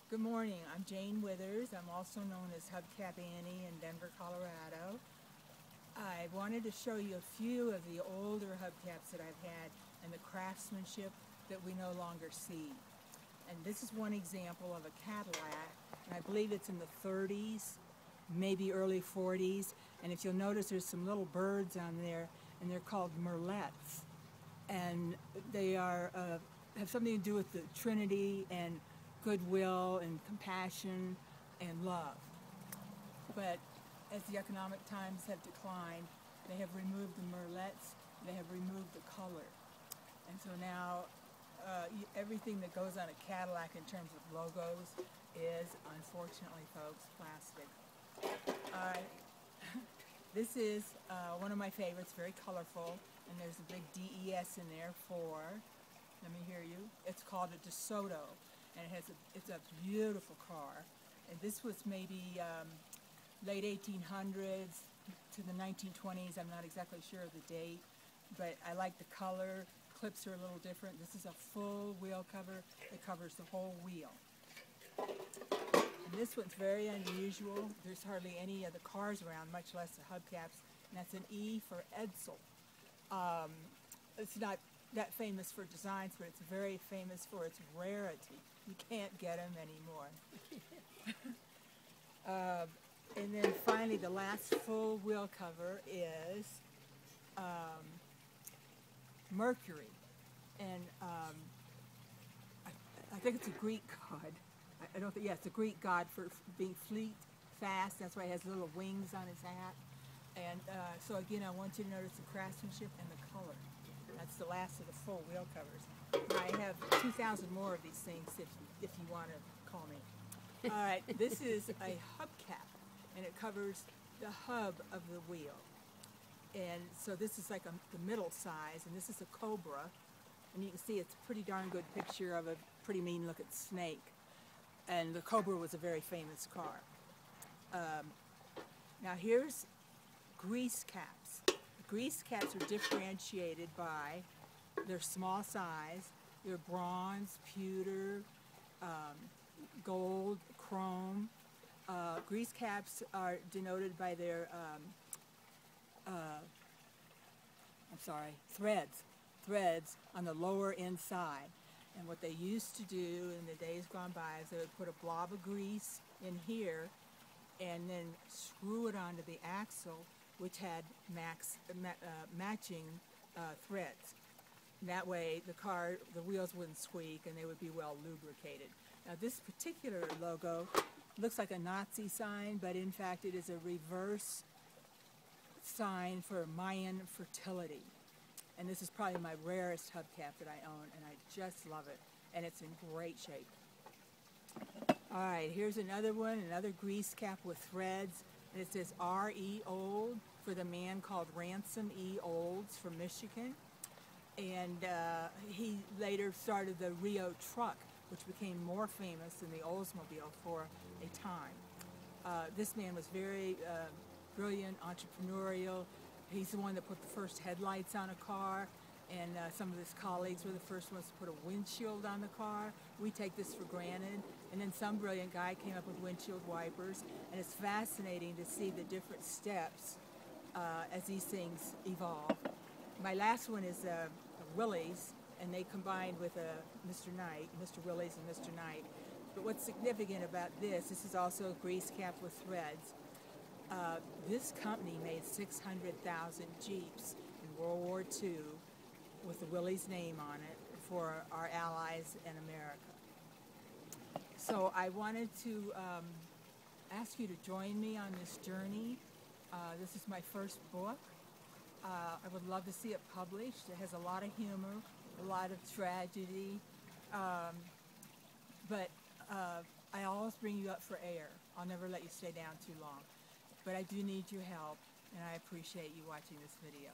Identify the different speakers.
Speaker 1: Good morning. I'm Jane Withers. I'm also known as Hubcap Annie in Denver, Colorado. I wanted to show you a few of the older hubcaps that I've had and the craftsmanship that we no longer see. And this is one example of a Cadillac, and I believe it's in the 30s, maybe early 40s. And if you'll notice, there's some little birds on there, and they're called merlets. And they are have something to do with the Trinity and goodwill and compassion and love. But as the economic times have declined, they have removed the merlets, they have removed the color. And so now everything that goes on a Cadillac in terms of logos is, unfortunately folks, plastic. This is one of my favorites, very colorful, and there's a big DES in there for, let me hear you, it's called a DeSoto, and it's a beautiful car. And this was maybe late 1800s to the 1920s, I'm not exactly sure of the date, but I like the color. Clips are a little different. This is a full wheel cover that covers the whole wheel. And this one's very unusual. There's hardly any of the cars around, much less the hubcaps, and that's an E for Edsel. It's not that famous for designs, but it's very famous for its rarity. You can't get them anymore. And then finally, the last full wheel cover is Mercury. And I think it's a Greek god. I don't think, yeah, it's a Greek god for being fleet, fast. That's why he has little wings on his hat. And so again, I want you to notice the craftsmanship and the color. That's the last of the full wheel covers. I have 2,000 more of these things if you want to call me. All right, this is a hubcap, and it covers the hub of the wheel. And so this is like the middle size, and this is a Cobra. And you can see it's a pretty darn good picture of a pretty mean looking snake. And the Cobra was a very famous car. Now here's grease caps. Grease caps are differentiated by their small size, their bronze, pewter, gold, chrome. Grease caps are denoted by their, threads on the lower inside. And what they used to do in the days gone by is they would put a blob of grease in here and then screw it onto the axle, which had matching threads. And that way the wheels wouldn't squeak and they would be well lubricated. Now this particular logo looks like a Nazi sign, but in fact it is a reverse sign for Mayan fertility. And this is probably my rarest hubcap that I own, and I just love it. And it's in great shape. All right, here's another one, another grease cap with threads. And it says R.E. Old for the man called Ransom E. Olds from Michigan. And he later started the Rio truck, which became more famous than the Oldsmobile for a time. This man was very brilliant, entrepreneurial. He's the one that put the first headlights on a car, and some of his colleagues were the first ones to put a windshield on the car. We take this for granted. And then some brilliant guy came up with windshield wipers, and it's fascinating to see the different steps as these things evolve. My last one is a Willys, and they combined with a Mr. Knight, Mr. Willys and Mr. Knight. But what's significant about this is also a grease cap with threads. This company made 600,000 Jeeps in World War II with the Willys name on it for our allies in America. So I wanted to ask you to join me on this journey. This is my first book. I would love to see it published. It has a lot of humor, a lot of tragedy, but I always bring you up for air. I'll never let you stay down too long. But I do need your help, and I appreciate you watching this video.